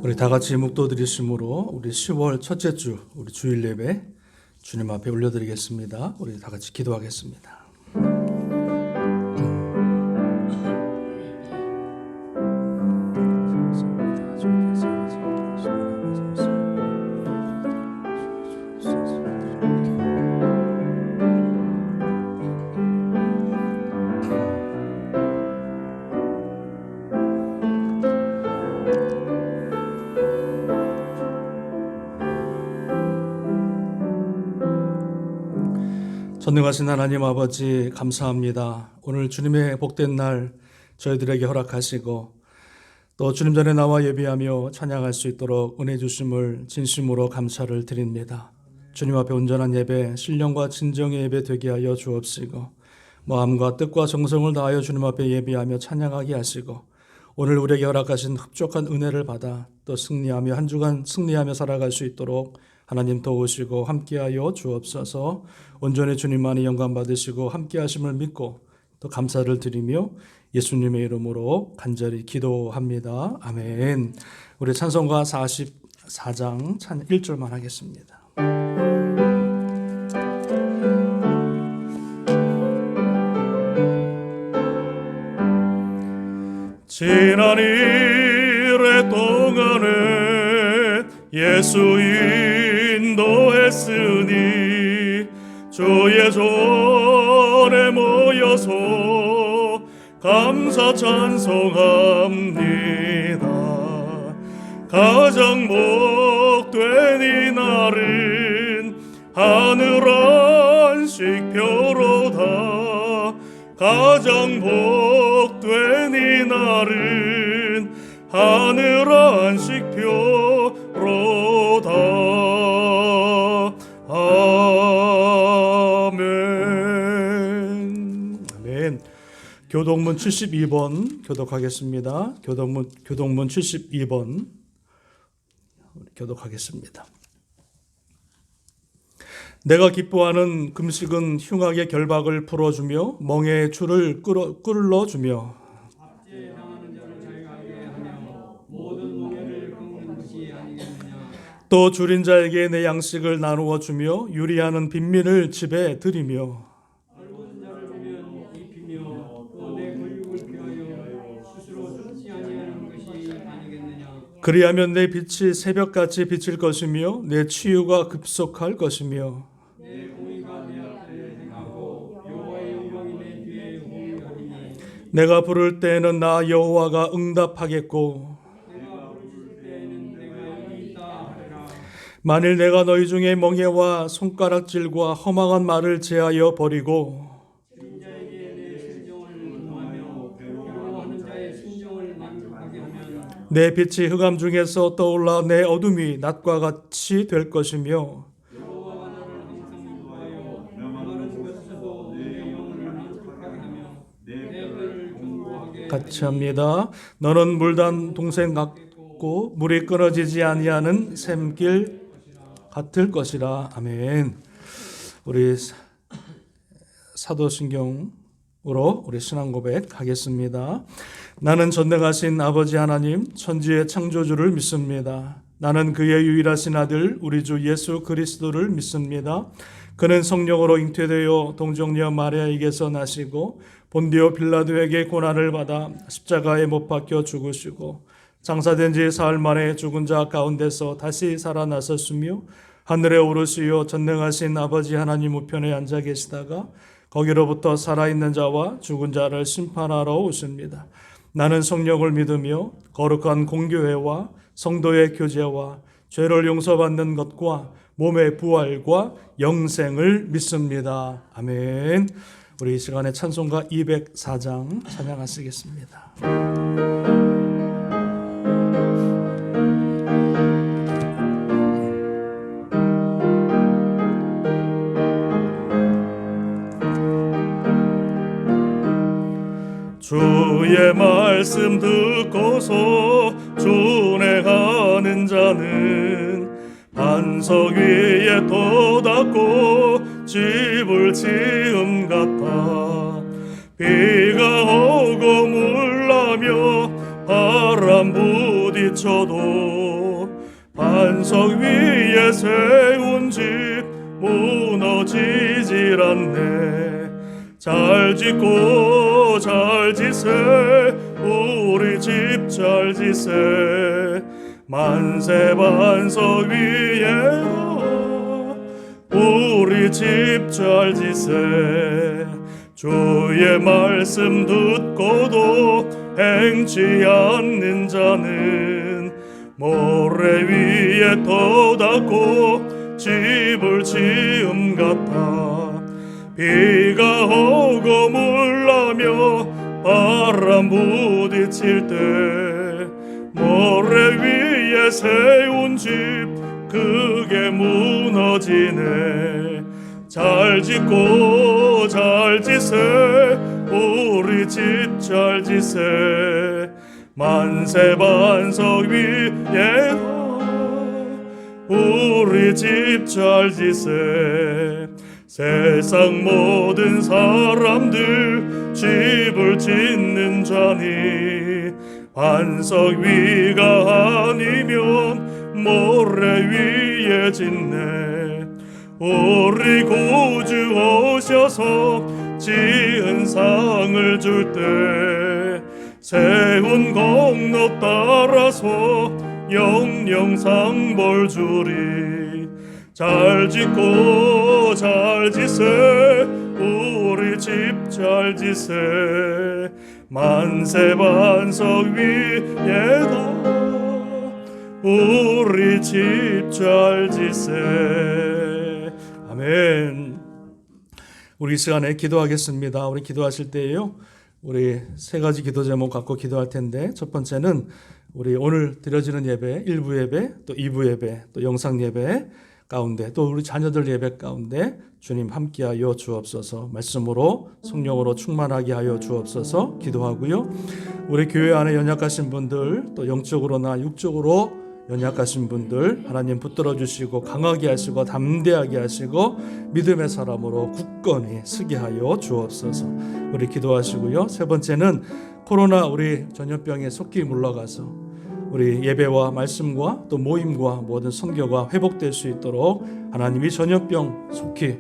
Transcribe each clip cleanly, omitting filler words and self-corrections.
우리 다 같이 묵도 드리심으로 우리 10월 첫째 주 우리 주일 예배 주님 앞에 올려드리겠습니다. 우리 다 같이 기도하겠습니다. 전능하신 하나님 아버지 감사합니다. 오늘 주님의 복된 날 저희들에게 허락하시고 또 주님 전에 나와 예배하며 찬양할 수 있도록 은혜 주심을 진심으로 감사를 드립니다. 주님 앞에 온전한 예배, 신령과 진정의 예배 되게 하여 주옵시고 마음과 뜻과 정성을 다하여 주님 앞에 예배하며 찬양하게 하시고 오늘 우리에게 허락하신 흡족한 은혜를 받아 또 승리하며 한 주간 승리하며 살아갈 수 있도록 하나님 도우시고 함께하여 주옵소서. 온전히 주님만이 영광 받으시고 함께하심을 믿고 또 감사를 드리며 예수님의 이름으로 간절히 기도합니다. 아멘. 우리 찬송가 44장 1절만 하겠습니다. 지난 일의 동안에 예수 인도했으니 주의 전에 모여서 감사 찬송합니다. 가장 복된 이 날은 하늘 안식표로다. 가장 복된 이 날은 하늘 안식표로다. 아멘. 아멘. 교동문 72번 교독하겠습니다. 교동문 72번 교독하겠습니다. 내가 기뻐하는 금식은 흉악의 결박을 풀어주며 멍에의 줄을 끌어주며 또 줄인 자에게 내 양식을 나누어 주며 유리하는 빈민을 집에 들이며 그리하면 내 빛이 새벽같이 비칠 것이며 내 치유가 급속할 것이며 내가 부를 때에는 나 여호와가 응답하겠고 만일 내가 너희 중에 멍에와 손가락질과 허망한 말을 제하여 버리고 내 빛이 흑암 중에서 떠올라 내 어둠이 낮과 같이 될 것이며 같이 합니다. 너는 물단 동생 같고 물이 끊어지지 아니하는 샘길 같을 것이라. 아멘. 우리 사도신경으로 우리 신앙 고백하겠습니다. 나는 전능하신 아버지 하나님 천지의 창조주를 믿습니다. 나는 그의 유일하신 아들 우리 주 예수 그리스도를 믿습니다. 그는 성령으로 잉태되어 동정녀 마리아에게서 나시고 본디오 빌라도에게 고난을 받아 십자가에 못 박혀 죽으시고 장사된 지 사흘 만에 죽은 자 가운데서 다시 살아나셨으며 하늘에 오르시어 전능하신 아버지 하나님 우편에 앉아 계시다가 거기로부터 살아있는 자와 죽은 자를 심판하러 오십니다. 나는 성령을 믿으며 거룩한 공교회와 성도의 교제와 죄를 용서받는 것과 몸의 부활과 영생을 믿습니다. 아멘. 우리 이 시간에 찬송가 204장 찬양하시겠습니다. 주의 말씀 듣고서 준행하는 자는 반석 위에 돋았고 집을 지음 같아. 비가 오고 물나며 바람 바람 부딪혀도 반석 위에 세운 집 무너지질 않네. 잘 짓고 잘 지세 우리 집 잘 지세 만세 반석 위에다 우리 집 잘 지세. 주의 말씀 듣고도 행치 않는 자는 모래 위에 터닫고 집을 지음 같아. 비가 오고 물나며 바람 부딪힐 때 모래 위에 세운 집 그게 무너지네. 잘 짓고 잘 지세 우리 집 잘 지세 만세 반석 위에다 우리 집 잘 지세. 세상 모든 사람들 집을 짓는 자니 반석 위가 아니면 모래 위에 짓네. 우리 구주 오셔서 지은 상을 줄 때 세운 공로 따라서 영영 상벌 주리. 잘 짓고 잘 지세 우리 집 잘 지세 만세 반석 위에다 우리 집 잘 지세. 아멘. 우리 이 시간에 기도하겠습니다. 우리 기도하실 때에요, 우리 세 가지 기도 제목 갖고 기도할 텐데, 첫 번째는 우리 오늘 드려지는 예배, 1부 예배, 또 2부 예배, 또 영상 예배 가운데, 또 우리 자녀들 예배 가운데 주님 함께하여 주옵소서. 말씀으로 성령으로 충만하게 하여 주옵소서 기도하고요. 우리 교회 안에 연약하신 분들, 또 영적으로나 육적으로 연약하신 분들 하나님 붙들어 주시고 강하게 하시고 담대하게 하시고 믿음의 사람으로 굳건히 서게 하여 주옵소서. 우리 기도하시고요. 세 번째는 코로나 우리 전염병에 속히 물러가서 우리 예배와 말씀과 또 모임과 모든 선교가 회복될 수 있도록 하나님이 전염병 속히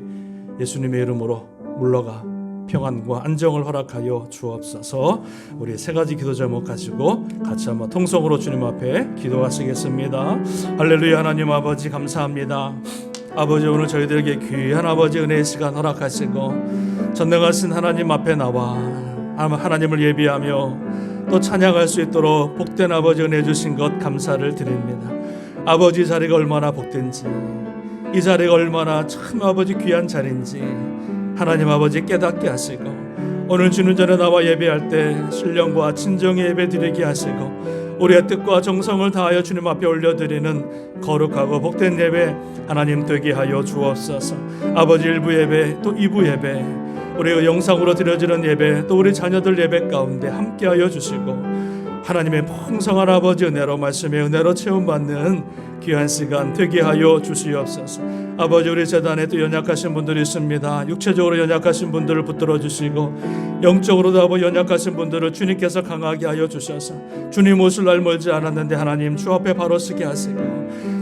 예수님의 이름으로 물러가 평안과 안정을 허락하여 주옵소서. 우리 세 가지 기도 제목 가지고 같이 한번 통성으로 주님 앞에 기도하시겠습니다. 할렐루야. 하나님 아버지 감사합니다. 아버지, 오늘 저희들에게 귀한 아버지 은혜의 시간 허락하시고 전능하신 하나님 앞에 나와 하나님을 예비하며 또 찬양할 수 있도록 복된 아버지 은혜 주신 것 감사를 드립니다. 아버지 자리가 얼마나 복된지, 이 자리가 얼마나 참 아버지 귀한 자리인지 하나님 아버지 깨닫게 하시고, 오늘 주는 전에 나와 예배할 때 신령과 진정의 예배 드리게 하시고, 우리의 뜻과 정성을 다하여 주님 앞에 올려드리는 거룩하고 복된 예배 하나님 되게 하여 주옵소서. 아버지 1부 예배 또 2부 예배, 우리가 영상으로 드려지는 예배, 또 우리 자녀들 예배 가운데 함께하여 주시고 하나님의 풍성한 아버지 은혜로, 말씀의 은혜로 체험받는 귀한 시간 되게 하여 주시옵소서. 아버지, 우리 재단에 또 연약하신 분들이 있습니다. 육체적으로 연약하신 분들을 붙들어 주시고 영적으로도 아버지 연약하신 분들을 주님께서 강하게 하여 주셔서 주님 오실 날 멀지 않았는데 하나님 주 앞에 바로 서게 하시고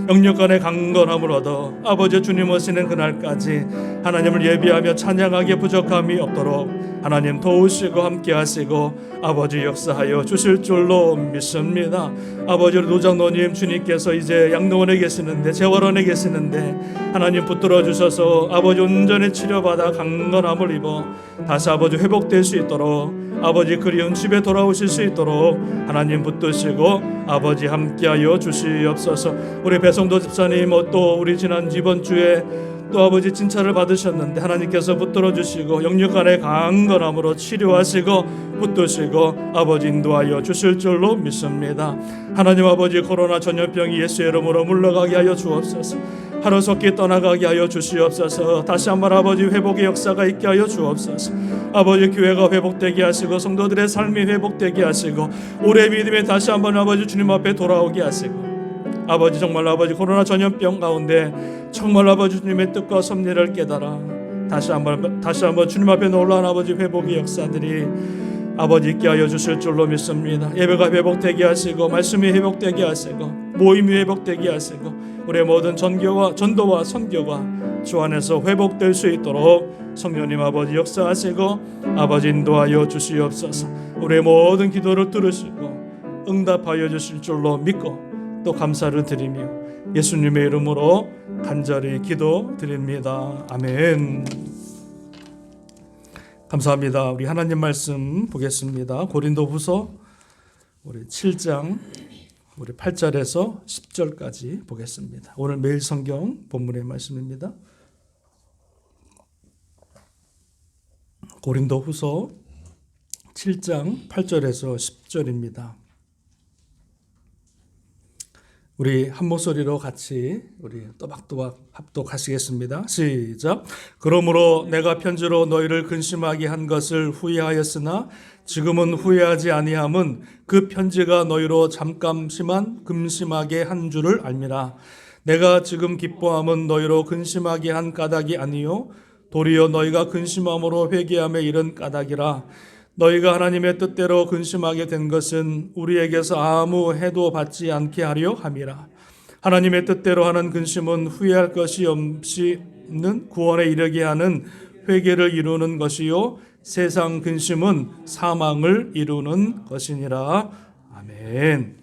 영육간의 강건함을 얻어 아버지 주님 오시는 그날까지 하나님을 예비하며 찬양하기에 부족함이 없도록 하나님 도우시고 함께 하시고 아버지 역사하여 주실 줄로 믿습니다. 아버지, 우리 노장노님 주님께서 이제 양로원에 계시는데, 재활원에 계시는데 하나님 붙들어 주셔서 아버지 온전히 치료받아 강건함을 입어 다시 아버지 회복될 수 있도록, 아버지 그리운 집에 돌아오실 수 있도록 하나님 붙드시고 아버지 함께하여 주시옵소서. 우리 배성도 집사님, 또 우리 지난 이번 주에 또 아버지 진찰을 받으셨는데 하나님께서 붙들어 주시고 영육간의 강건함으로 치료하시고 붙드시고 아버지 인도하여 주실 줄로 믿습니다. 하나님 아버지, 코로나 전염병이 예수의 이름으로 물러가게 하여 주옵소서. 하루속히 떠나가게 하여 주시옵소서. 다시 한번 아버지 회복의 역사가 있게 하여 주옵소서. 아버지 교회가 회복되게 하시고 성도들의 삶이 회복되게 하시고 우리의 믿음에 다시 한번 아버지 주님 앞에 돌아오게 하시고 아버지, 정말 아버지 코로나 전염병 가운데 정말 아버지 주님의 뜻과 섭리를 깨달아 다시 한번 주님 앞에 놀라운 아버지 회복의 역사들이 아버지 있게 하여 주실 줄로 믿습니다. 예배가 회복되게 하시고 말씀이 회복되게 하시고 모임이 회복되게 하시고 우리의 모든 전도와 선교가 주 안에서 회복될 수 있도록 성령님 아버지 역사하시고 아버지 인도하여 주시옵소서. 우리의 모든 기도를 들으시고 응답하여 주실 줄로 믿고 또 감사를 드리며 예수님의 이름으로 간절히 기도드립니다. 아멘. 감사합니다. 우리 하나님 말씀 보겠습니다. 고린도후서 우리 7장 우리 8절에서 10절까지 보겠습니다. 오늘 매일 성경 본문의 말씀입니다. 고린도후서 7장 8절에서 10절입니다. 우리 한 목소리로 같이 우리 또박또박 합독하시겠습니다. 시작. 그러므로 내가 편지로 너희를 근심하게 한 것을 후회하였으나 지금은 후회하지 아니함은 그 편지가 너희로 잠깐만 근심하게 한 줄을 알미라. 내가 지금 기뻐함은 너희로 근심하게 한 까닭이 아니요 도리어 너희가 근심함으로 회개함에 이른 까닭이라. 너희가 하나님의 뜻대로 근심하게 된 것은 우리에게서 아무 해도 받지 않게 하려 함이라. 하나님의 뜻대로 하는 근심은 후회할 것이 없이는 구원에 이르게 하는 회개를 이루는 것이요 세상 근심은 사망을 이루는 것이니라. 아멘.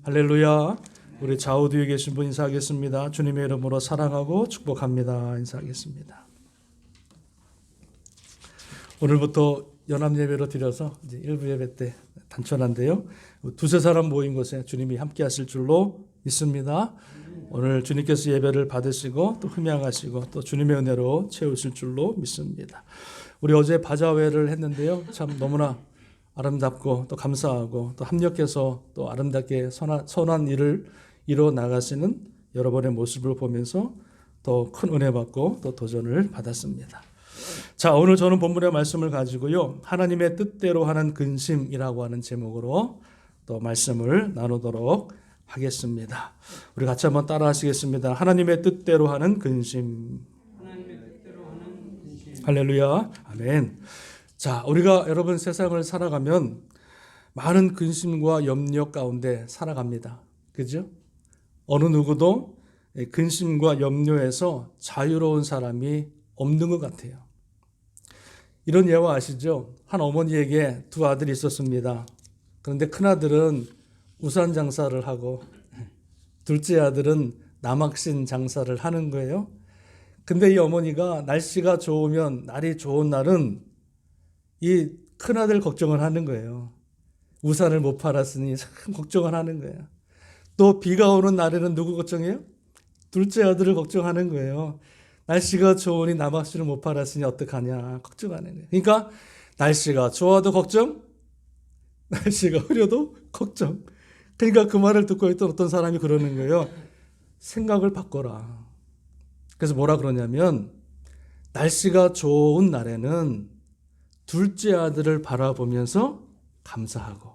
할렐루야. 우리 좌우 뒤에 계신 분 인사하겠습니다. 주님의 이름으로 사랑하고 축복합니다. 인사하겠습니다. 오늘부터 연합 예배로 드려서 이제 일부 예배 때 단촐한데요. 두세 사람 모인 곳에 주님이 함께 하실 줄로 믿습니다. 오늘 주님께서 예배를 받으시고 또 흠양하시고 또 주님의 은혜로 채우실 줄로 믿습니다. 우리 어제 바자회를 했는데요. 참 너무나 아름답고 또 감사하고 또 합력해서 또 아름답게 선한 일을 이루어 나가시는 여러분의 모습을 보면서 더 큰 은혜 받고 또 도전을 받았습니다. 자, 오늘 저는 본문의 말씀을 가지고요. 하나님의 뜻대로 하는 근심이라고 하는 제목으로 또 말씀을 나누도록 하겠습니다. 우리 같이 한번 따라 하시겠습니다. 하나님의 뜻대로 하는 근심. 할렐루야. 아멘. 자, 우리가 여러분 세상을 살아가면 많은 근심과 염려 가운데 살아갑니다. 그죠? 어느 누구도 근심과 염려에서 자유로운 사람이 없는 것 같아요. 이런 예화 아시죠? 한 어머니에게 두 아들이 있었습니다. 그런데 큰아들은 우산 장사를 하고 둘째 아들은 남학신 장사를 하는 거예요. 근데 이 어머니가 날씨가 좋으면 날이 좋은 날은 이 큰아들 걱정을 하는 거예요. 우산을 못 팔았으니 참 걱정을 하는 거예요. 또 비가 오는 날에는 누구 걱정해요? 둘째 아들을 걱정하는 거예요. 날씨가 좋으니 남학신을 못 팔았으니 어떡하냐 걱정하는 거예요. 그러니까 날씨가 좋아도 걱정, 날씨가 흐려도 걱정. 그러니까 그 말을 듣고 있던 어떤 사람이 그러는 거예요. 생각을 바꿔라. 그래서 뭐라 그러냐면 날씨가 좋은 날에는 둘째 아들을 바라보면서 감사하고,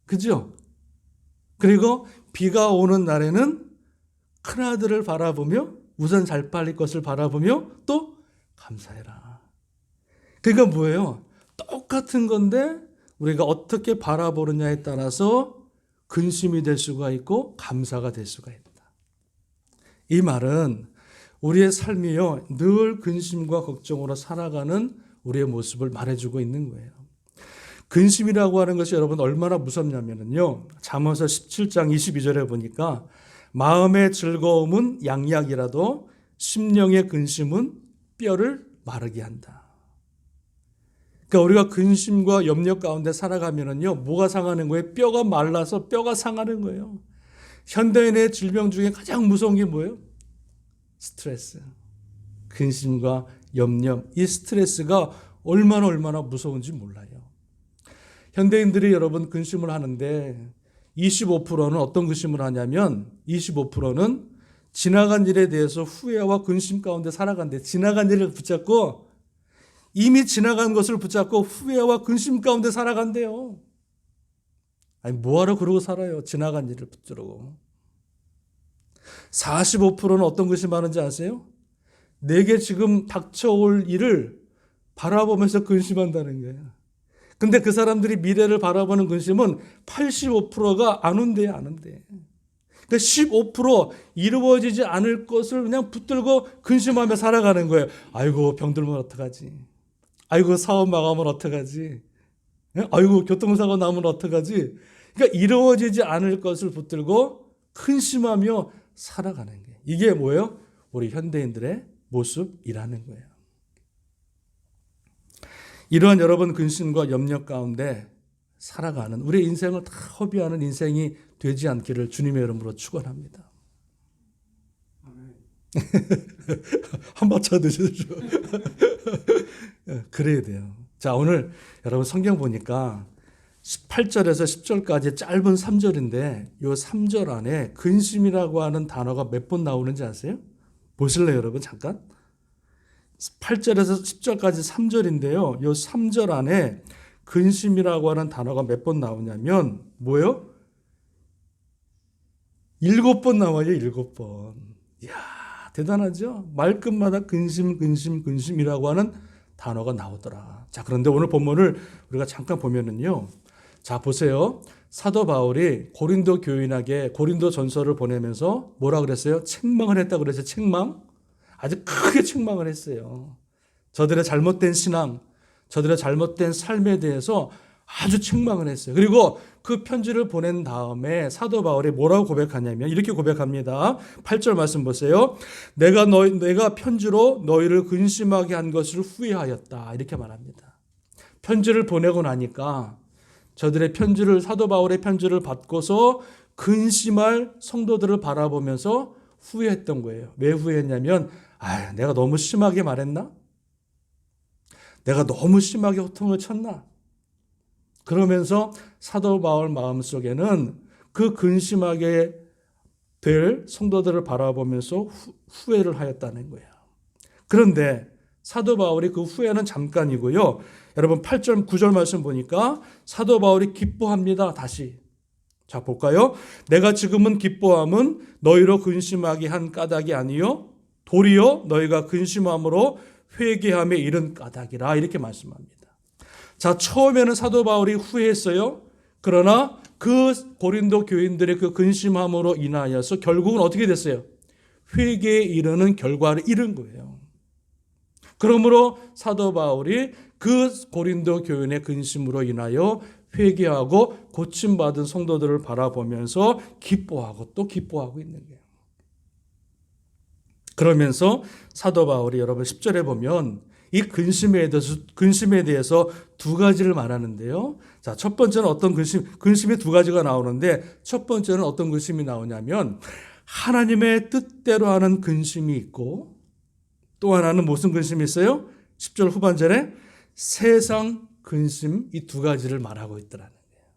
그죠? 그리고 비가 오는 날에는 큰아들을 바라보며 우선 잘 팔릴 것을 바라보며 또 감사해라. 그러니까 뭐예요? 똑같은 건데 우리가 어떻게 바라보느냐에 따라서 근심이 될 수가 있고 감사가 될 수가 있다. 이 말은 우리의 삶이요 늘 근심과 걱정으로 살아가는 우리의 모습을 말해주고 있는 거예요. 근심이라고 하는 것이 여러분 얼마나 무섭냐면요. 잠언서 17장 22절에 보니까 마음의 즐거움은 양약이라도 심령의 근심은 뼈를 마르게 한다. 그러니까 우리가 근심과 염려 가운데 살아가면은요, 뭐가 상하는 거예요? 뼈가 말라서 뼈가 상하는 거예요. 현대인의 질병 중에 가장 무서운 게 뭐예요? 스트레스. 근심과 염려. 이 스트레스가 얼마나 무서운지 몰라요. 현대인들이 여러분 근심을 하는데 25%는 어떤 근심을 하냐면 25%는 지나간 일에 대해서 후회와 근심 가운데 살아간대. 지나간 일을 붙잡고 이미 지나간 것을 붙잡고 후회와 근심 가운데 살아간대요. 아니 뭐하러 그러고 살아요. 지나간 일을 붙들고. 45%는 어떤 근심하는지 아세요? 내게 지금 닥쳐올 일을 바라보면서 근심한다는 거예요. 근데 그 사람들이 미래를 바라보는 근심은 85%가 안 온대요, 안 온대. 그 15% 이루어지지 않을 것을 그냥 붙들고 근심하며 살아가는 거예요. 아이고, 병들면 어떡하지? 아이고, 사업 마감은 어떡하지? 아이고, 교통사고 나면 어떡하지? 그러니까 이루어지지 않을 것을 붙들고 근심하며 살아가는 거예요. 이게 뭐예요? 우리 현대인들의 모습이라는 거예요. 이러한 여러분 근심과 염려 가운데 살아가는 우리의 인생을 다 허비하는 인생이 되지 않기를 주님의 이름으로 축원합니다. 한번 쳐드시죠. 그래야 돼요. 자, 오늘 여러분 성경 보니까 18절에서 10절까지 짧은 3절인데 이 3절 안에 근심이라고 하는 단어가 몇 번 나오는지 아세요? 보실래요, 여러분? 잠깐. 8절에서 10절까지 3절인데요. 이 3절 안에 근심이라고 하는 단어가 몇 번 나오냐면 뭐예요? 7번 나와요. 7번. 이야, 대단하죠? 말끝마다 근심이라고 하는 단어가 나오더라. 자, 그런데 오늘 본문을 우리가 잠깐 보면은요. 자, 보세요. 사도 바울이 고린도 교인에게 고린도 전서를 보내면서 뭐라 그랬어요? 책망을 했다고 그랬어요. 책망. 아주 크게 책망을 했어요. 저들의 잘못된 신앙, 저들의 잘못된 삶에 대해서 아주 책망을 했어요. 그리고 그 편지를 보낸 다음에 사도 바울이 뭐라고 고백하냐면 이렇게 고백합니다. 8절 말씀 보세요. 내가 편지로 너희를 근심하게 한 것을 후회하였다. 이렇게 말합니다. 편지를 보내고 나니까 저들의 편지를 사도 바울의 편지를 받고서 근심할 성도들을 바라보면서 후회했던 거예요. 왜 후회했냐면 내가 너무 심하게 말했나? 내가 너무 심하게 호통을 쳤나? 그러면서 사도 바울 마음속에는 그 근심하게 될 성도들을 바라보면서 후회를 하였다는 거예요. 그런데 사도 바울이 그 후회는 잠깐이고요. 여러분 8절 9절 말씀 보니까 사도 바울이 기뻐합니다. 다시. 자, 볼까요? 내가 지금은 기뻐함은 너희로 근심하게 한 까닭이 아니요 도리어 너희가 근심함으로 회개함에 이른 까닭이라 이렇게 말씀합니다. 자, 처음에는 사도 바울이 후회했어요. 그러나 그 고린도 교인들의 그 근심함으로 인하여서 결국은 어떻게 됐어요? 회개에 이르는 결과를 이룬 거예요. 그러므로 사도 바울이 그 고린도 교인의 근심으로 인하여 회개하고 고침받은 성도들을 바라보면서 기뻐하고 또 기뻐하고 있는 거예요. 그러면서 사도 바울이 여러분 10절에 보면 이 근심에 대해서 두 가지를 말하는데요. 자, 첫 번째는 어떤 근심이 두 가지가 나오는데 첫 번째는 어떤 근심이 나오냐면 하나님의 뜻대로 하는 근심이 있고 또 하나는 무슨 근심이 있어요? 10절 후반절에 세상 근심 이 두 가지를 말하고 있더라는 거예요.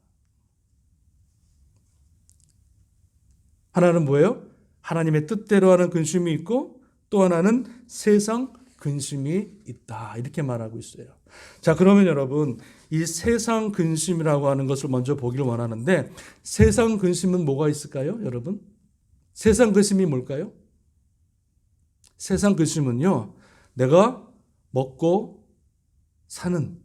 하나는 뭐예요? 하나님의 뜻대로 하는 근심이 있고 또 하나는 세상 근심이 있다. 이렇게 말하고 있어요. 자, 그러면 여러분 이 세상 근심이라고 하는 것을 먼저 보기를 원하는데 세상 근심은 뭐가 있을까요? 여러분? 세상 근심이 뭘까요? 세상 근심은요. 내가 먹고 사는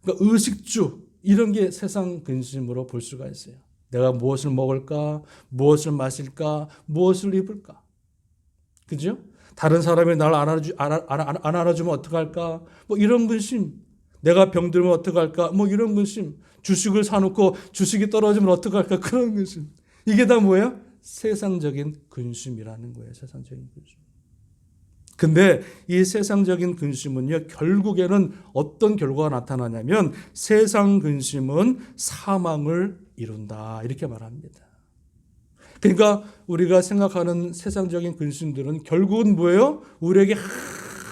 그러니까 의식주 이런 게 세상 근심으로 볼 수가 있어요. 내가 무엇을 먹을까? 무엇을 마실까? 무엇을 입을까? 그죠? 다른 사람이 날 안 알아주면 어떡할까? 뭐 이런 근심. 내가 병들면 어떡할까? 뭐 이런 근심. 주식을 사놓고 주식이 떨어지면 어떡할까? 그런 근심. 이게 다 뭐예요? 세상적인 근심이라는 거예요. 세상적인 근심. 근데 이 세상적인 근심은요, 결국에는 어떤 결과가 나타나냐면 세상 근심은 사망을 이룬다. 이렇게 말합니다. 그러니까 우리가 생각하는 세상적인 근심들은 결국은 뭐예요? 우리에게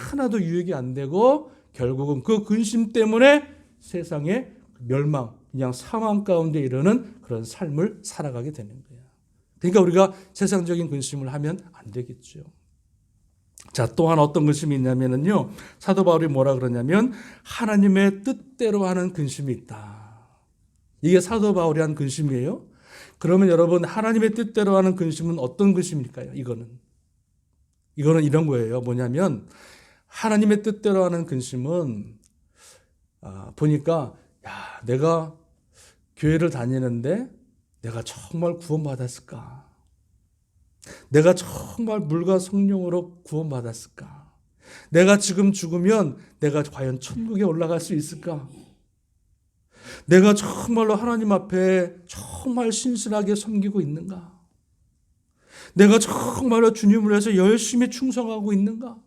하나도 유익이 안 되고 결국은 그 근심 때문에 세상의 멸망, 그냥 사망 가운데 이르는 그런 삶을 살아가게 되는 거예요. 그러니까 우리가 세상적인 근심을 하면 안 되겠죠. 자, 또한 어떤 근심이 있냐면요. 사도 바울이 뭐라 그러냐면 하나님의 뜻대로 하는 근심이 있다. 이게 사도 바울이 한 근심이에요. 그러면 여러분 하나님의 뜻대로 하는 근심은 어떤 근심일까요? 이거는 이런 거예요. 뭐냐면 하나님의 뜻대로 하는 근심은 보니까 야, 내가 교회를 다니는데 내가 정말 구원받았을까? 내가 정말 물과 성령으로 구원받았을까? 내가 지금 죽으면 내가 과연 천국에 올라갈 수 있을까? 내가 정말로 하나님 앞에 정말 신실하게 섬기고 있는가? 내가 정말로 주님을 위해서 열심히 충성하고 있는가?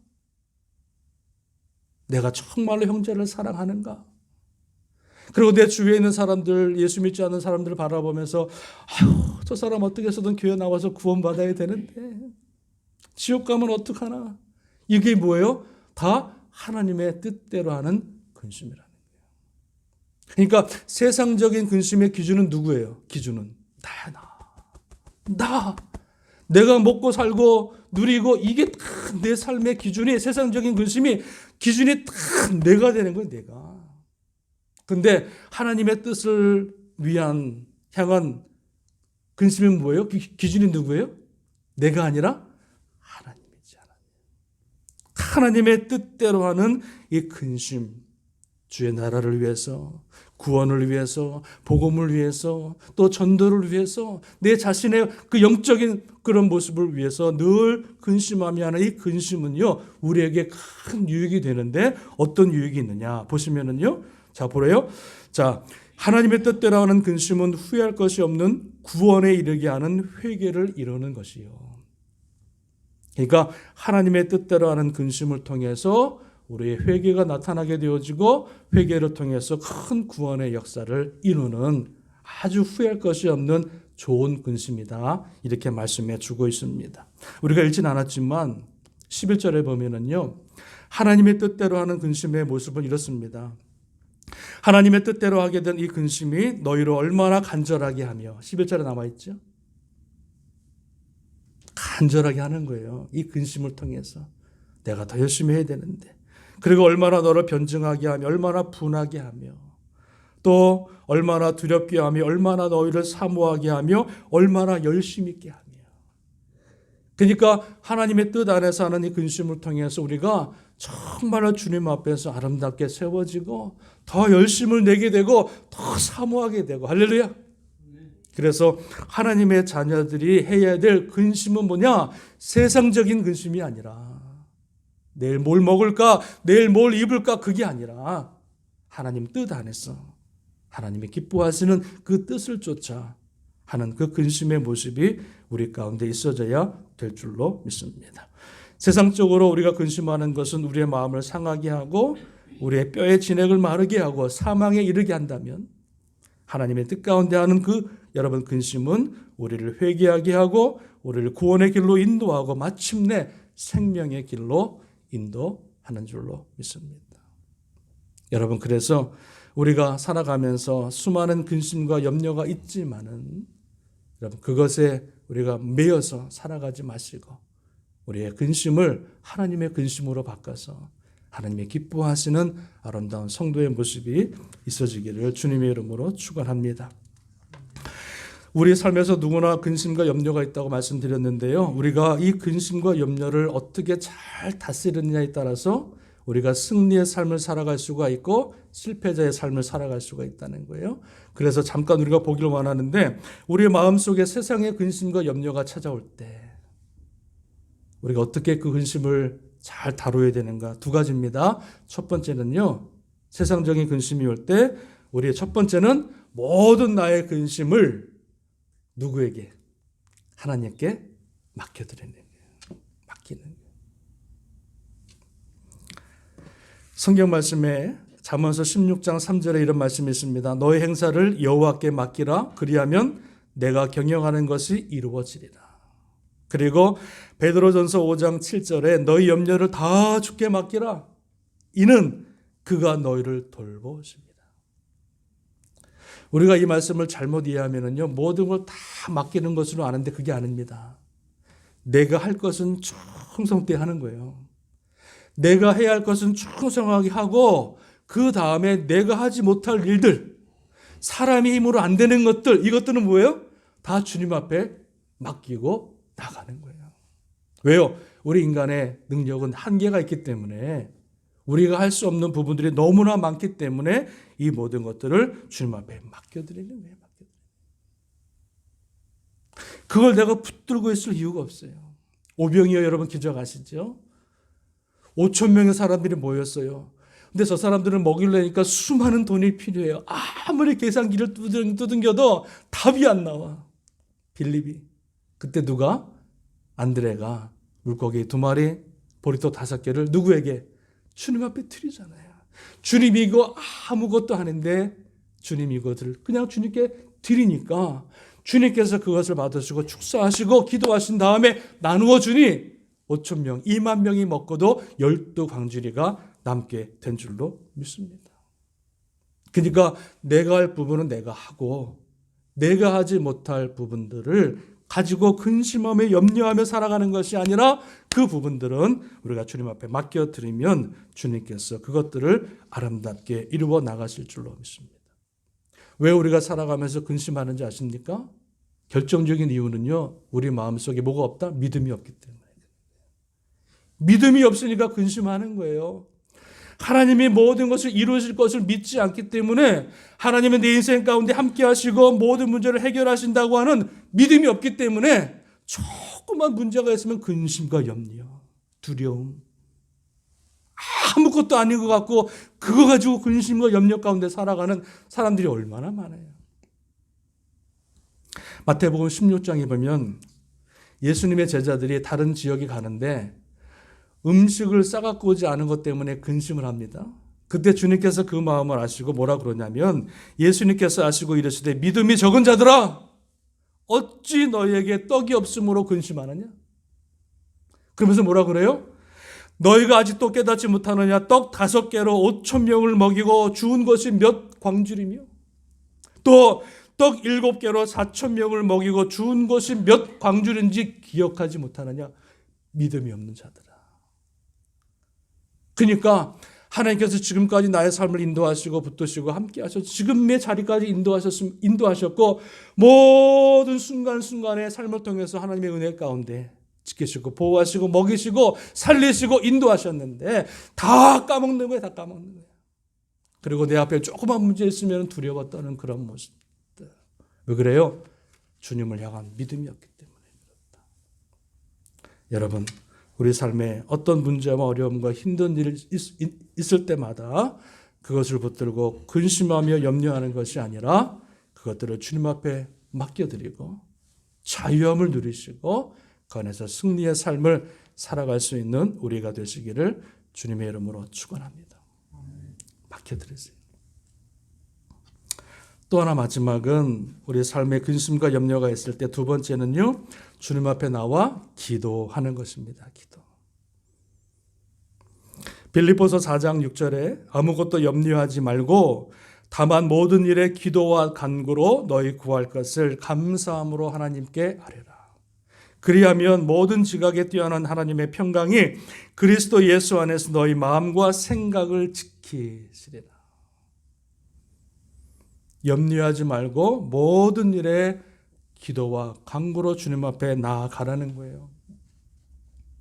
내가 정말로 형제를 사랑하는가? 그리고 내 주위에 있는 사람들, 예수 믿지 않는 사람들을 바라보면서 아유, 저 사람 어떻게 해서든 교회 나와서 구원받아야 되는데 지옥 가면 어떡하나? 이게 뭐예요? 다 하나님의 뜻대로 하는 근심이라는 거예요. 그러니까 세상적인 근심의 기준은 누구예요? 기준은 나야, 나. 내가 먹고 살고 누리고 이게 다 내 삶의 기준이, 세상적인 근심이 기준이 다 내가 되는 거예요. 내가. 근데 하나님의 뜻을 위한 향한 근심은 뭐예요? 기준이 누구예요? 내가 아니라 하나님이지. 하나님의 뜻대로 하는 이 근심, 주의 나라를 위해서, 구원을 위해서, 복음을 위해서, 또 전도를 위해서, 내 자신의 그 영적인 그런 모습을 위해서 늘 근심하며 하는 이 근심은요, 우리에게 큰 유익이 되는데 어떤 유익이 있느냐 보시면은요, 자 보래요. 자, 하나님의 뜻대로 하는 근심은 후회할 것이 없는 구원에 이르게 하는 회개를 이루는 것이요. 그러니까 하나님의 뜻대로 하는 근심을 통해서 우리의 회개가 나타나게 되어지고 회개를 통해서 큰 구원의 역사를 이루는 아주 후회할 것이 없는 좋은 근심이다. 이렇게 말씀해 주고 있습니다. 우리가 읽진 않았지만 11절에 보면은요, 하나님의 뜻대로 하는 근심의 모습은 이렇습니다. 하나님의 뜻대로 하게 된 이 근심이 너희를 얼마나 간절하게 하며, 11절에 남아있죠. 간절하게 하는 거예요. 이 근심을 통해서 내가 더 열심히 해야 되는데, 그리고 얼마나 너를 변증하게 하며, 얼마나 분하게 하며, 또 얼마나 두렵게 하며, 얼마나 너희를 사모하게 하며, 얼마나 열심히 있게 하며. 그러니까 하나님의 뜻 안에서 하는 이 근심을 통해서 우리가 정말로 주님 앞에서 아름답게 세워지고 더 열심을 내게 되고 더 사모하게 되고. 할렐루야. 그래서 하나님의 자녀들이 해야 될 근심은 뭐냐? 세상적인 근심이 아니라 내일 뭘 먹을까? 내일 뭘 입을까? 그게 아니라 하나님 뜻 안에서 하나님이 기뻐하시는 그 뜻을 쫓아 하는 그 근심의 모습이 우리 가운데 있어져야 될 줄로 믿습니다. 세상적으로 우리가 근심하는 것은 우리의 마음을 상하게 하고 우리의 뼈의 진액을 마르게 하고 사망에 이르게 한다면, 하나님의 뜻 가운데 하는 그 여러분 근심은 우리를 회개하게 하고 우리를 구원의 길로 인도하고 마침내 생명의 길로 인도하는 줄로 믿습니다. 여러분, 그래서 우리가 살아가면서 수많은 근심과 염려가 있지만은 여러분, 그것에 우리가 매여서 살아가지 마시고 우리의 근심을 하나님의 근심으로 바꿔서 하나님의 기뻐하시는 아름다운 성도의 모습이 있어지기를 주님의 이름으로 축원합니다. 우리 삶에서 누구나 근심과 염려가 있다고 말씀드렸는데요. 우리가 이 근심과 염려를 어떻게 잘 다스리느냐에 따라서 우리가 승리의 삶을 살아갈 수가 있고 실패자의 삶을 살아갈 수가 있다는 거예요. 그래서 잠깐 우리가 보기를 원하는데, 우리의 마음속에 세상의 근심과 염려가 찾아올 때 우리가 어떻게 그 근심을 잘 다뤄야 되는가? 두 가지입니다. 첫 번째는요, 세상적인 근심이 올 때 우리의 첫 번째는 모든 나의 근심을 누구에게? 하나님께 맡겨드리는 거예요. 맡기는 거예요. 성경 말씀에 잠언서 16장 3절에 이런 말씀이 있습니다. 너의 행사를 여호와께 맡기라. 그리하면 내가 경영하는 것이 이루어지리라. 그리고 베드로전서 5장 7절에 너희 염려를 다 주께 맡기라. 이는 그가 너희를 돌보십니다. 우리가 이 말씀을 잘못 이해하면요, 모든 걸 다 맡기는 것으로 아는데 그게 아닙니다. 내가 할 것은 충성되게 하는 거예요. 내가 해야 할 것은 충성하게 하고 그 다음에 내가 하지 못할 일들, 사람의 힘으로 안 되는 것들, 이것들은 뭐예요? 다 주님 앞에 맡기고 나가는 거예요. 왜요? 우리 인간의 능력은 한계가 있기 때문에 우리가 할 수 없는 부분들이 너무나 많기 때문에 이 모든 것들을 주님 앞에 맡겨드리는 거예요. 그걸 내가 붙들고 있을 이유가 없어요. 오병이어 여러분 기억하시죠? 5천 명의 사람들이 모였어요. 근데 저 사람들은 먹이려니까 수많은 돈이 필요해요. 아무리 계산기를 두들겨도 답이 안 나와. 빌립이. 그때 누가? 안드레가 물고기 2마리, 보리떡 5개를 누구에게? 주님 앞에 드리잖아요. 주님이 이거 아무것도 아닌데 주님이 이것을 그냥 주님께 드리니까 주님께서 그것을 받으시고 축사하시고 기도하신 다음에 나누어 주니 5천 명, 2만 명이 먹고도 12광주리가 남게 된 줄로 믿습니다. 그러니까 내가 할 부분은 내가 하고 내가 하지 못할 부분들을 가지고 근심하며 염려하며 살아가는 것이 아니라 그 부분들은 우리가 주님 앞에 맡겨드리면 주님께서 그것들을 아름답게 이루어 나가실 줄로 믿습니다. 왜 우리가 살아가면서 근심하는지 아십니까? 결정적인 이유는요, 우리 마음속에 뭐가 없다? 믿음이 없기 때문에. 믿음이 없으니까 근심하는 거예요. 하나님이 모든 것을 이루실 것을 믿지 않기 때문에 하나님은 내 인생 가운데 함께 하시고 모든 문제를 해결하신다고 하는 믿음이 없기 때문에 조그만 문제가 있으면 근심과 염려, 두려움, 아무것도 아닌 것 같고 그거 가지고 근심과 염려 가운데 살아가는 사람들이 얼마나 많아요. 마태복음 16장에 보면 예수님의 제자들이 다른 지역에 가는데 음식을 싸갖고 오지 않은 것 때문에 근심을 합니다. 그때 주님께서 그 마음을 아시고 뭐라 그러냐면 예수님께서 아시고 이르시되 믿음이 적은 자들아 어찌 너희에게 떡이 없으므로 근심하느냐? 그러면서 뭐라 그래요? 너희가 아직도 깨닫지 못하느냐? 떡 5개로 5천 명을 먹이고 주운 것이 몇 광줄이며 또 떡 7개로 4천 명을 먹이고 주운 것이 몇 광줄인지 기억하지 못하느냐? 믿음이 없는 자들아. 그러니까 하나님께서 지금까지 나의 삶을 인도하시고 붙드시고 함께 하셔서 지금의 자리까지 인도하셨고 모든 순간순간의 삶을 통해서 하나님의 은혜 가운데 지키시고 보호하시고 먹이시고 살리시고 인도하셨는데 다 까먹는 거예요. 다 까먹는 거예요. 그리고 내 앞에 조그만 문제 있으면 두려워 떠는 그런 모습들. 왜 그래요? 주님을 향한 믿음이 없기 때문에 그렇다. 여러분 우리 삶에 어떤 문제와 어려움과 힘든 일이 있을 때마다 그것을 붙들고 근심하며 염려하는 것이 아니라 그것들을 주님 앞에 맡겨드리고 자유함을 누리시고 그 안에서 승리의 삶을 살아갈 수 있는 우리가 되시기를 주님의 이름으로 축원합니다. 맡겨드리세요. 또 하나 마지막은 우리 삶에 근심과 염려가 있을 때 두 번째는요. 주님 앞에 나와 기도하는 것입니다. 기도. 빌립보서 4장 6절에 아무것도 염려하지 말고 다만 모든 일에 기도와 간구로 너희 구할 것을 감사함으로 하나님께 아뢰라. 그리하면 모든 지각에 뛰어난 하나님의 평강이 그리스도 예수 안에서 너희 마음과 생각을 지키시리라. 염려하지 말고 모든 일에 기도와 간구로 주님 앞에 나아가라는 거예요.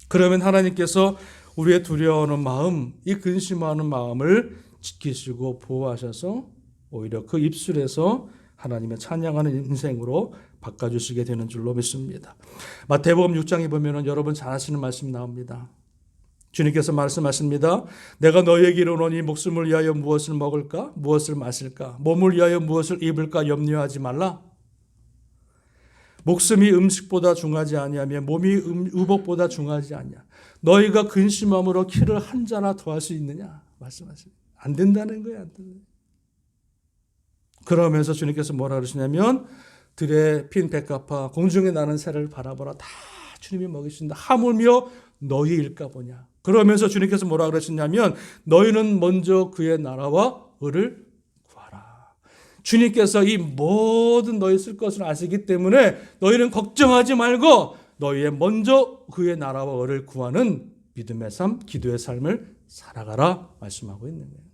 그러면 하나님께서 우리의 두려워하는 마음, 이 근심하는 마음을 지키시고 보호하셔서 오히려 그 입술에서 하나님의 찬양하는 인생으로 바꿔주시게 되는 줄로 믿습니다. 마태복음 6장에 보면 여러분 잘 아시는 말씀 나옵니다. 주님께서 말씀하십니다. 내가 너희에게 이르노니 목숨을 위하여 무엇을 먹을까? 무엇을 마실까? 몸을 위하여 무엇을 입을까? 염려하지 말라. 목숨이 음식보다 중하지 아니하며 몸이 의복보다 중하지 아니하. 너희가 근심함으로 키를 한 자나 더할 수 있느냐? 말씀하십니다. 안 된다는 거예요. 안 된다는 거예요. 그러면서 주님께서 뭐라 그러시냐면 들에 핀 백합화 공중에 나는 새를 바라보라. 다 주님이 먹이신다. 하물며 너희일까 보냐. 그러면서 주님께서 뭐라 그러시냐면 너희는 먼저 그의 나라와 의를 구하라. 주님께서 이 모든 너희 쓸 것을 아시기 때문에 너희는 걱정하지 말고 너희의 먼저 그의 나라와 의를 구하는 믿음의 삶, 기도의 삶을 살아가라 말씀하고 있는 거예요.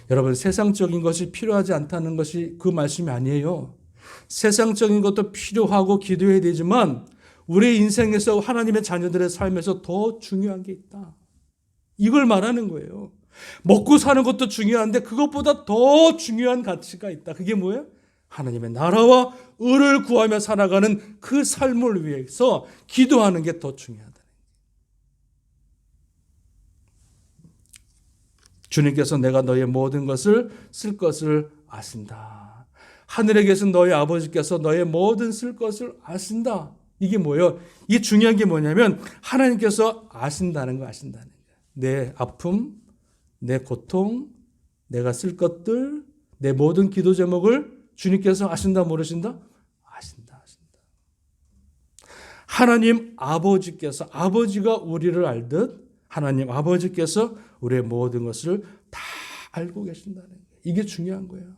여러분 세상적인 것이 필요하지 않다는 것이 그 말씀이 아니에요. 세상적인 것도 필요하고 기도해야 되지만 우리 인생에서 하나님의 자녀들의 삶에서 더 중요한 게 있다. 이걸 말하는 거예요. 먹고 사는 것도 중요한데 그것보다 더 중요한 가치가 있다. 그게 뭐예요? 하나님의 나라와 의를 구하며 살아가는 그 삶을 위해서 기도하는 게 더 중요하다. 주님께서 내가 너의 모든 것을 쓸 것을 아신다. 하늘에 계신 너의 아버지께서 너의 모든 쓸 것을 아신다. 이게 뭐예요? 이게 중요한 게 뭐냐면 하나님께서 아신다는 거, 아신다는 거예요. 내 아픔, 내 고통, 내가 쓸 것들, 내 모든 기도 제목을 주님께서 아신다, 모르신다? 아신다, 아신다. 하나님 아버지께서, 아버지가 우리를 알듯 하나님 아버지께서 우리의 모든 것을 다 알고 계신다는 거예요. 이게 중요한 거예요.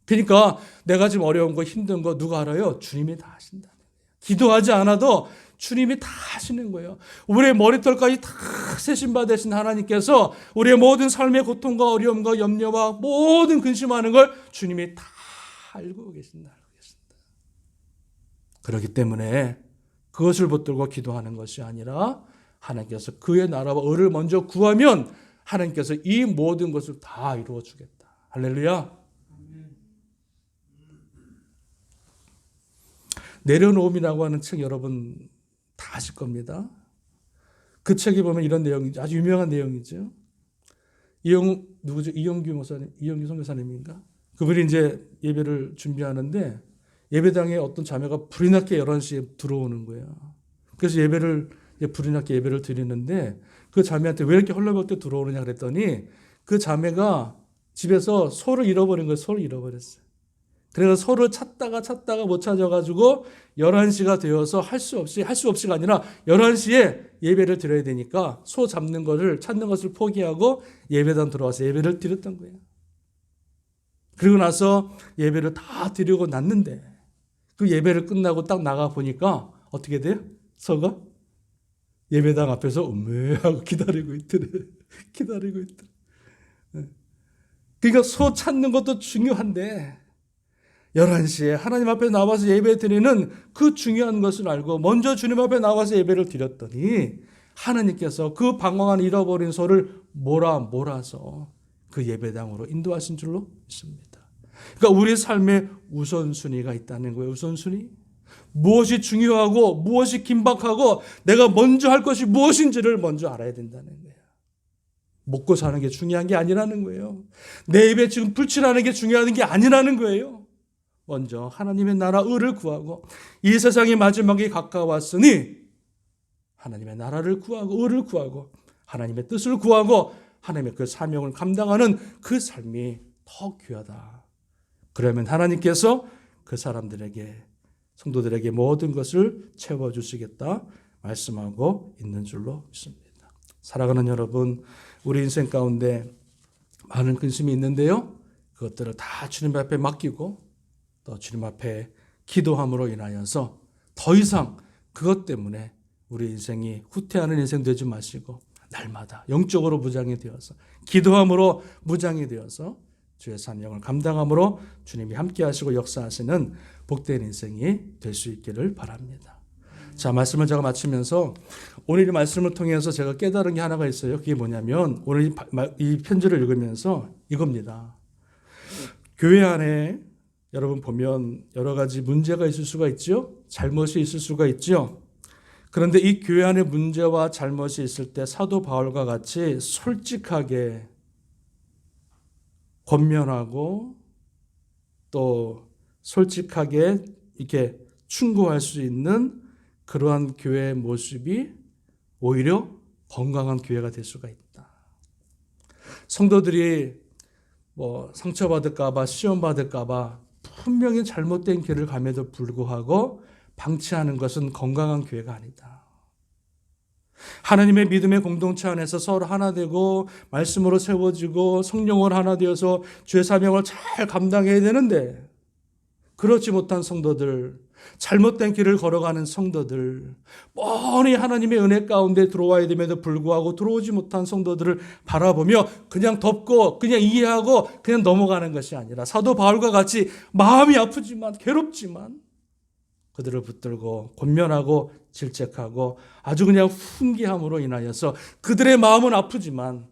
그러니까 내가 지금 어려운 거, 힘든 거 누가 알아요? 주님이 다 아신다는 거예요. 기도하지 않아도 주님이 다 하시는 거예요. 우리의 머리털까지 다 세신받으신 하나님께서 우리의 모든 삶의 고통과 어려움과 염려와 모든 근심하는 걸 주님이 다 알고 계신다. 그렇기 때문에 그것을 붙들고 기도하는 것이 아니라 하나님께서 그의 나라와 의를 먼저 구하면 하나님께서 이 모든 것을 다 이루어 주겠다. 할렐루야. 내려놓음이라고 하는 책 여러분 다 아실 겁니다. 그 책에 보면 이런 내용이죠. 아주 유명한 내용이죠. 누구죠? 이영규 목사님, 이영규 선교사님인가? 그분이 이제 예배를 준비하는데 예배당에 어떤 자매가 불이 나게 11시에 들어오는 거예요. 그래서 불이 나게 예배를 드리는데 그 자매한테 왜 이렇게 헐레벌떡 들어오느냐 그랬더니 그 자매가 집에서 소를 잃어버린 거예요. 소를 잃어버렸어요. 그래서 소를 찾다가 못 찾아가지고 11시가 되어서 할 수 없이가 아니라 11시에 예배를 드려야 되니까 소 찾는 것을 포기하고 예배당 들어와서 예배를 드렸던 거예요. 그리고 나서 예배를 다 드리고 났는데 그 예배를 끝나고 딱 나가 보니까 어떻게 돼요? 소가 예배당 앞에서 음메하고 기다리고 있더래. 그러니까 소 찾는 것도 중요한데 11시에 하나님 앞에 나와서 예배 드리는 그 중요한 것을 알고 먼저 주님 앞에 나와서 예배를 드렸더니 하나님께서 그 방황한 잃어버린 소를 몰아서 그 예배당으로 인도하신 줄로 믿습니다. 그러니까 우리 삶에 우선순위가 있다는 거예요. 우선순위. 무엇이 중요하고 무엇이 긴박하고 내가 먼저 할 것이 무엇인지를 먼저 알아야 된다는 거예요. 먹고 사는 게 중요한 게 아니라는 거예요. 내 입에 지금 불칠하는 게 중요한 게 아니라는 거예요. 먼저 하나님의 나라 의를 구하고 이 세상의 마지막이 가까웠으니 하나님의 나라를 구하고 의를 구하고 하나님의 뜻을 구하고 하나님의 그 사명을 감당하는 그 삶이 더 귀하다. 그러면 하나님께서 그 사람들에게 성도들에게 모든 것을 채워주시겠다 말씀하고 있는 줄로 믿습니다. 사랑하는 여러분, 우리 인생 가운데 많은 근심이 있는데요. 그것들을 다 주님 앞에 맡기고 또 주님 앞에 기도함으로 인하여서 더 이상 그것 때문에 우리 인생이 후퇴하는 인생 되지 마시고 날마다 영적으로 무장이 되어서 기도함으로 무장이 되어서 주의 사명을 감당함으로 주님이 함께 하시고 역사하시는 복된 인생이 될 수 있기를 바랍니다. 자, 말씀을 제가 마치면서 오늘 이 말씀을 통해서 제가 깨달은 게 하나가 있어요. 그게 뭐냐면 오늘 이 편지를 읽으면서 이겁니다. 교회 안에 여러분 보면 여러 가지 문제가 있을 수가 있죠. 잘못이 있을 수가 있죠. 그런데 이 교회 안에 문제와 잘못이 있을 때 사도 바울과 같이 솔직하게 권면하고 또 솔직하게 이렇게 충고할 수 있는 그러한 교회의 모습이 오히려 건강한 교회가 될 수가 있다. 성도들이 상처받을까 봐 시험받을까 봐 분명히 잘못된 길을 감에도 불구하고 방치하는 것은 건강한 교회가 아니다. 하나님의 믿음의 공동체 안에서 서로 하나 되고 말씀으로 세워지고 성령으로 하나 되어서 주의 사명을 잘 감당해야 되는데 그렇지 못한 성도들, 잘못된 길을 걸어가는 성도들, 뻔히 하나님의 은혜 가운데 들어와야 됨에도 불구하고 들어오지 못한 성도들을 바라보며 그냥 덮고 그냥 이해하고 그냥 넘어가는 것이 아니라 사도 바울과 같이 마음이 아프지만 괴롭지만 그들을 붙들고 권면하고 질책하고 아주 그냥 훈계함으로 인하여서 그들의 마음은 아프지만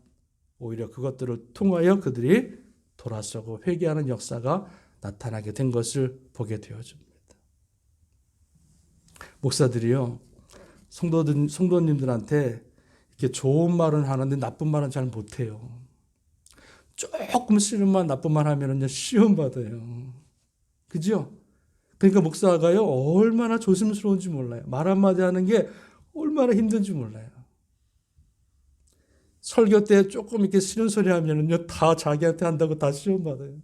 오히려 그것들을 통하여 그들이 돌아서고 회개하는 역사가 나타나게 된 것을 보게 되어집니다. 목사들이요, 성도님들한테 이렇게 좋은 말은 하는데 나쁜 말은 잘 못해요. 조금 싫은 말, 나쁜 말 하면은요, 시험 받아요. 그죠? 그러니까 목사가요, 얼마나 조심스러운지 몰라요. 말 한마디 하는 게 얼마나 힘든지 몰라요. 설교 때 조금 이렇게 싫은 소리 하면은요, 다 자기한테 한다고 다 시험 받아요.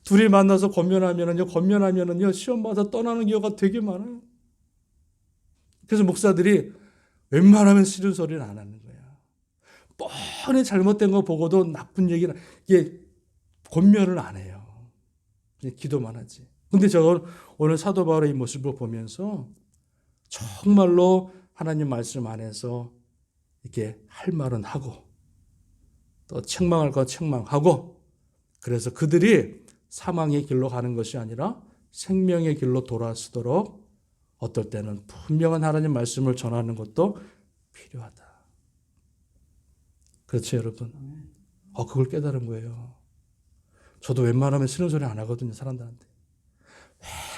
둘이 만나서 권면하면은요, 시험 받아 떠나는 경우가 되게 많아요. 그래서 목사들이 웬만하면 싫은 소리는 안 하는 거예요. 뻔히 잘못된 거 보고도 나쁜 얘기는 이게 권면을 안 해요. 그냥 기도만 하지. 근데 저는 오늘 사도 바울의 이 모습을 보면서 정말로 하나님 말씀 안에서 이렇게 할 말은 하고 또 책망할 건 책망하고 그래서 그들이 사망의 길로 가는 것이 아니라 생명의 길로 돌아서도록 어떨 때는 분명한 하나님 말씀을 전하는 것도 필요하다. 그렇죠, 여러분? 그걸 깨달은 거예요. 저도 웬만하면 싫은 소리 안 하거든요, 사람들한테.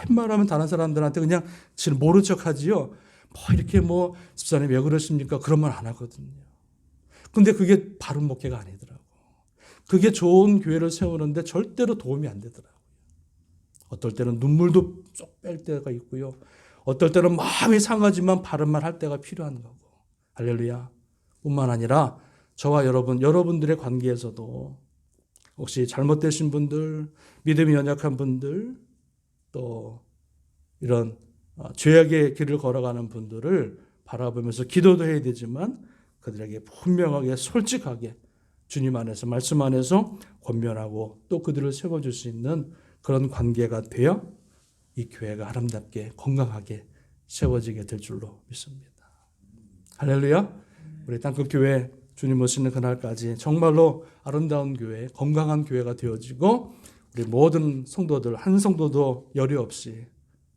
웬만하면 다른 사람들한테 그냥 지금 모른 척 하지요. 이렇게 집사님 왜 그러십니까? 그런 말 안 하거든요. 근데 그게 바른 목회가 아니더라고. 그게 좋은 교회를 세우는데 절대로 도움이 안 되더라고요. 어떨 때는 눈물도 쏙 뺄 때가 있고요. 어떨 때는 마음이 상하지만 바른 말 할 때가 필요한 거고. 할렐루야. 뿐만 아니라 저와 여러분들의 관계에서도 혹시 잘못되신 분들, 믿음이 연약한 분들, 또 이런 죄악의 길을 걸어가는 분들을 바라보면서 기도도 해야 되지만 그들에게 분명하게 솔직하게 주님 안에서 말씀 안에서 권면하고 또 그들을 세워줄 수 있는 그런 관계가 되어 이 교회가 아름답게 건강하게 세워지게 될 줄로 믿습니다. 할렐루야. 우리 땅끝교회 주님 오시는 그날까지 정말로 아름다운 교회, 건강한 교회가 되어지고 우리 모든 성도들 한 성도도 여리 없이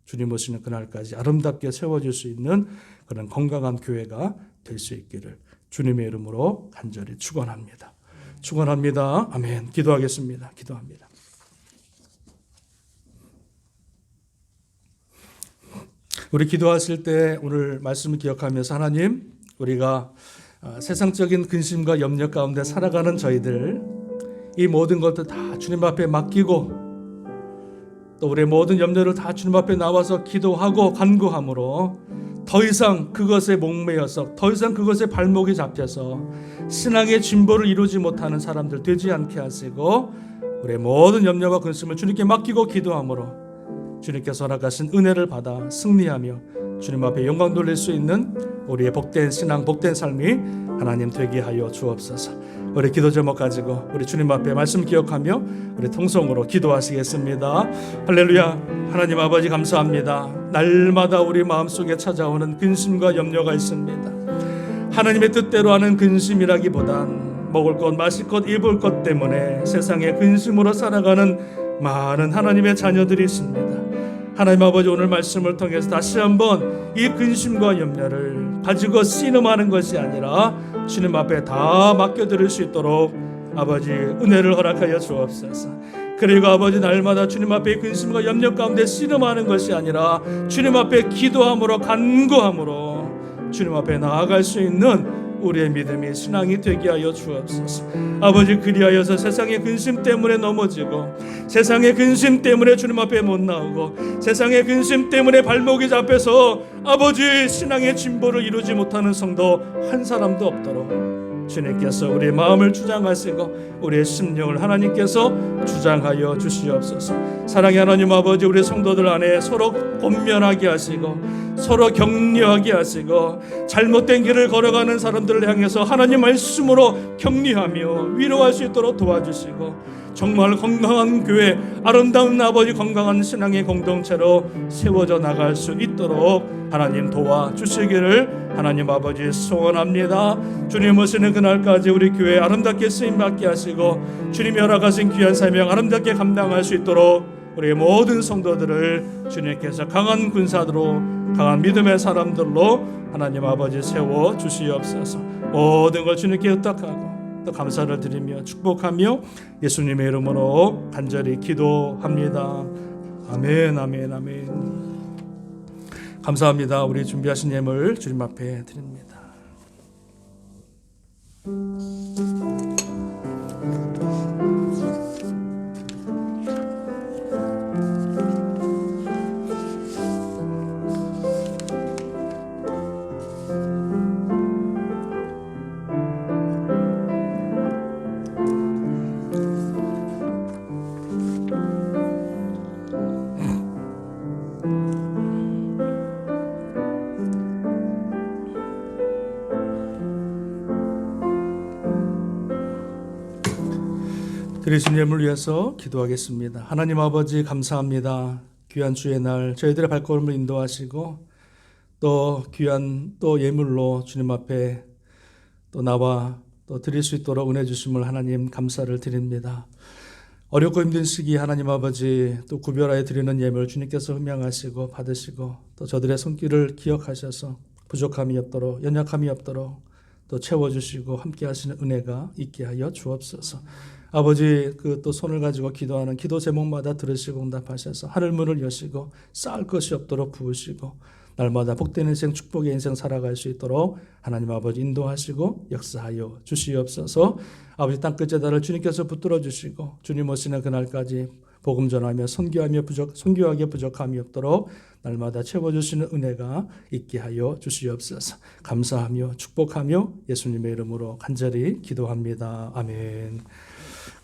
주님 오시는 그날까지 아름답게 세워질 수 있는 그런 건강한 교회가 될 수 있기를 주님의 이름으로 간절히 축원합니다. 축원합니다. 아멘. 기도하겠습니다. 기도합니다. 우리 기도하실 때 오늘 말씀을 기억하면서 하나님, 우리가 세상적인 근심과 염려 가운데 살아가는 저희들 이 모든 것들 다 주님 앞에 맡기고 또 우리의 모든 염려를 다 주님 앞에 나와서 기도하고 간구함으로 더 이상 그것에 목매여서 더 이상 그것에 발목이 잡혀서 신앙의 진보를 이루지 못하는 사람들 되지 않게 하시고 우리의 모든 염려와 근심을 주님께 맡기고 기도함으로 주님께서 허락하신 은혜를 받아 승리하며 주님 앞에 영광 돌릴 수 있는 우리의 복된 신앙, 복된 삶이 하나님 되게 하여 주옵소서. 우리 기도 제목 가지고 우리 주님 앞에 말씀 기억하며 우리 통성으로 기도하시겠습니다. 할렐루야. 하나님 아버지 감사합니다. 날마다 우리 마음속에 찾아오는 근심과 염려가 있습니다. 하나님의 뜻대로 하는 근심이라기보단 먹을 것, 마실 것, 입을 것 때문에 세상의 근심으로 살아가는 많은 하나님의 자녀들이 있습니다. 하나님 아버지 오늘 말씀을 통해서 다시 한번 이 근심과 염려를 가지고 씨름하는 것이 아니라 주님 앞에 다 맡겨드릴 수 있도록 아버지 은혜를 허락하여 주옵소서. 그리고 아버지 날마다 주님 앞에 근심과 염려 가운데 씨름하는 것이 아니라 주님 앞에 기도함으로 간구함으로 주님 앞에 나아갈 수 있는 우리의 믿음이 신앙이 되게 하여 주옵소서. 아버지 그리하여서 세상의 근심 때문에 넘어지고 세상의 근심 때문에 주님 앞에 못 나오고 세상의 근심 때문에 발목이 잡혀서 아버지 신앙의 진보를 이루지 못하는 성도 한 사람도 없도록 주님께서 우리의 마음을 주장하시고 우리의 심령을 하나님께서 주장하여 주시옵소서. 사랑의 하나님 아버지 우리 성도들 안에 서로 권면하게 하시고 서로 격려하게 하시고 잘못된 길을 걸어가는 사람들을 향해서 하나님 말씀으로 격려하며 위로할 수 있도록 도와주시고 정말 건강한 교회, 아름다운 아버지 건강한 신앙의 공동체로 세워져 나갈 수 있도록 하나님 도와주시기를 하나님 아버지 소원합니다. 주님 오시는 그날까지 우리 교회 아름답게 쓰임받게 하시고 주님이 허락하신 귀한 사명 아름답게 감당할 수 있도록 우리의 모든 성도들을 주님께서 강한 군사들로, 강한 믿음의 사람들로 하나님 아버지 세워 주시옵소서. 모든 걸 주님께 의탁하고 또 감사를 드리며 축복하며 예수님의 이름으로 간절히 기도합니다. 아멘, 아멘, 아멘. 감사합니다. 우리 준비하신 예물 주님 앞에 드립니다. 드리신 예물 위해서 기도하겠습니다. 하나님 아버지 감사합니다. 귀한 주의 날 저희들의 발걸음을 인도하시고 또 귀한 또 예물로 주님 앞에 또 나와 또 드릴 수 있도록 은혜 주심을 하나님 감사를 드립니다. 어렵고 힘든 시기 하나님 아버지 또 구별하여 드리는 예물 주님께서 흠양하시고 받으시고 또 저들의 손길을 기억하셔서 부족함이 없도록 연약함이 없도록 또 채워주시고 함께 하시는 은혜가 있게 하여 주옵소서. 아버지 그 또 손을 가지고 기도하는 기도 제목마다 들으시고 응답하셔서 하늘 문을 여시고 쌓을 것이 없도록 부으시고 날마다 복된 인생 축복의 인생 살아갈 수 있도록 하나님 아버지 인도하시고 역사하여 주시옵소서. 아버지 땅끝제단을 주님께서 붙들어 주시고 주님 오시는 그날까지 복음 전하며 선교하게 부족함이 없도록 날마다 채워주시는 은혜가 있게 하여 주시옵소서. 감사하며 축복하며 예수님의 이름으로 간절히 기도합니다. 아멘.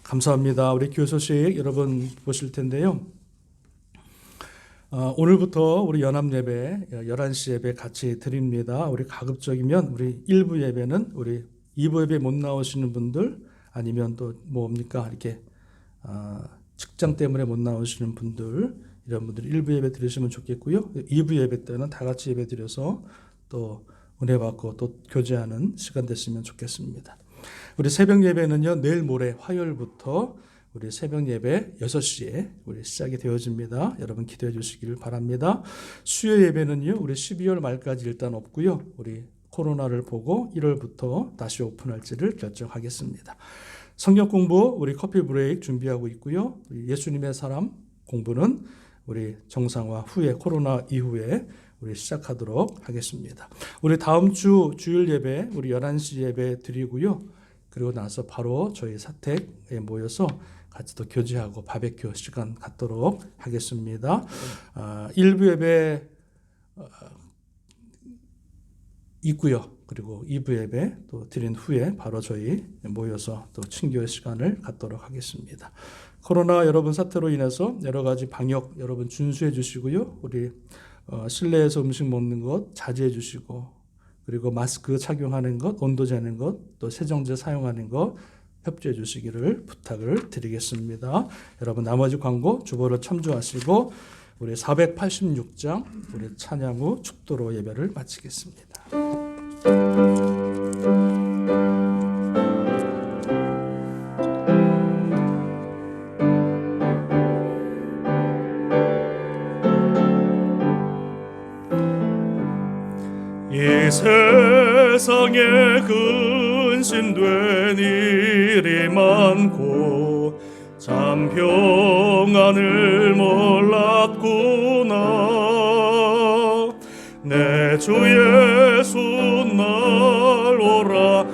감사합니다. 우리 교회 소식 여러분 보실 텐데요. 오늘부터 우리 연합예배 11시 예배 같이 드립니다. 우리 가급적이면 우리 1부 예배는 우리 2부 예배 못 나오시는 분들 아니면 또 뭡니까 이렇게 직장 때문에 못 나오시는 분들 이런 분들이 1부 예배 드리시면 좋겠고요. 2부 예배 때는 다 같이 예배 드려서 또 은혜 받고 또 교제하는 시간 됐으면 좋겠습니다. 우리 새벽 예배는요, 내일 모레 화요일부터 우리 새벽 예배 6시에 우리 시작이 되어집니다. 여러분 기도해 주시기를 바랍니다. 수요 예배는요, 우리 12월 말까지 일단 없고요. 우리 코로나를 보고 1월부터 다시 오픈할지를 결정하겠습니다. 성경 공부 우리 커피 브레이크 준비하고 있고요. 우리 예수님의 사람 공부는 우리 정상화 후에 코로나 이후에 우리 시작하도록 하겠습니다. 우리 다음 주 주일 예배 우리 11시 예배 드리고요. 그리고 나서 바로 저희 사택에 모여서 같이 또 교제하고 바베큐 시간 갖도록 하겠습니다. 1부 예배 있고요. 그리고 2부 예배 또 드린 후에 바로 저희 모여서 또 친교의 시간을 갖도록 하겠습니다. 코로나 여러분 사태로 인해서 여러 가지 방역 여러분 준수해 주시고요. 우리 실내에서 음식 먹는 것 자제해 주시고 그리고 마스크 착용하는 것, 온도 재는 것, 또 세정제 사용하는 것 협조해 주시기를 부탁을 드리겠습니다. 여러분 나머지 광고 주보를 참조하시고 우리 486장 우리 찬양 후 축도로 예배를 마치겠습니다. 이 세상에 근심된 일이 많고 참 평안을 몰랐구나. 내 주 예수 날 오라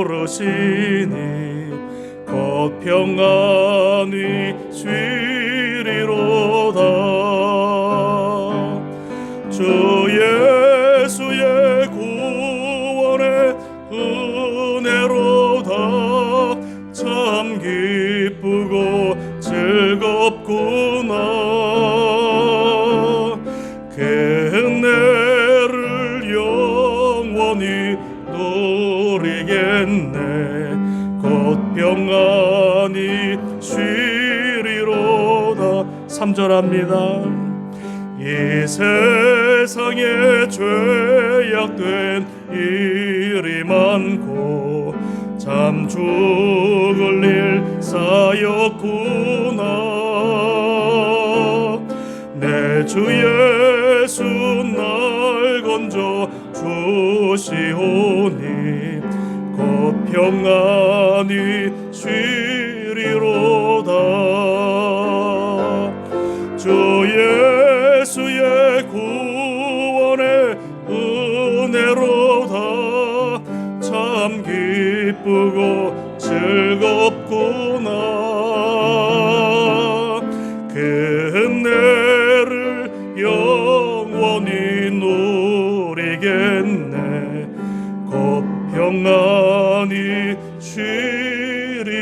부르시니 곧 평안히 쉬리로다. 주 예수의 구원의 은혜로다. 참 기쁘고 즐겁구나. 그 은혜를 영원히 누리겠네. 곧 평안히 쉬리로다. 3절합니다. 이 세상에 죄악된 일이 많고 참 죽을 일 쌓였구나. 주 예수 날 건져 주시오니 곧 평안히 쉬리로다. 주 예수의 구원의 은혜로다. 참 기쁘고 즐겁구나. 그 은혜를 영원히 누리겠네. 곧 평안히 쉬리로다.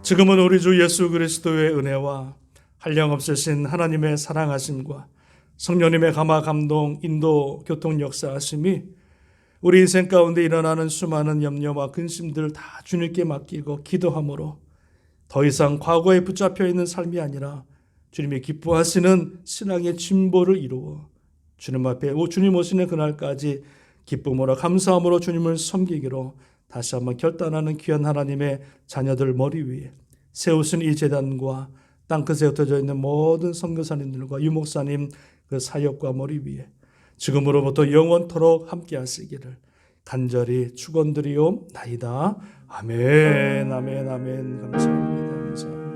지금은 우리 주 예수 그리스도의 은혜와 한량없으신 하나님의 사랑하심과 성령님의 감화 감동 인도 교통 역사하심이 우리 인생 가운데 일어나는 수많은 염려와 근심들 다 주님께 맡기고 기도함으로 더 이상 과거에 붙잡혀 있는 삶이 아니라 주님이 기뻐하시는 신앙의 진보를 이루어 주님 앞에 주님 오시는 그날까지 기쁨으로 감사함으로 주님을 섬기기로 다시 한번 결단하는 귀한 하나님의 자녀들 머리 위에 세우신 이 제단과 땅끝에 흩어져 있는 모든 선교사님들과 유목사님 그 사역과 머리 위에 지금으로부터 영원토록 함께 하시기를 간절히 축원드리옵나이다. 아멘, 아멘, 아멘. 감사합니다. 감사합니다.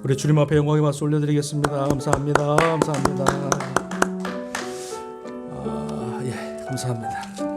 우리 주님 앞에 영광의 박수 올려드리겠습니다. 감사합니다. 감사합니다. 예, 감사합니다.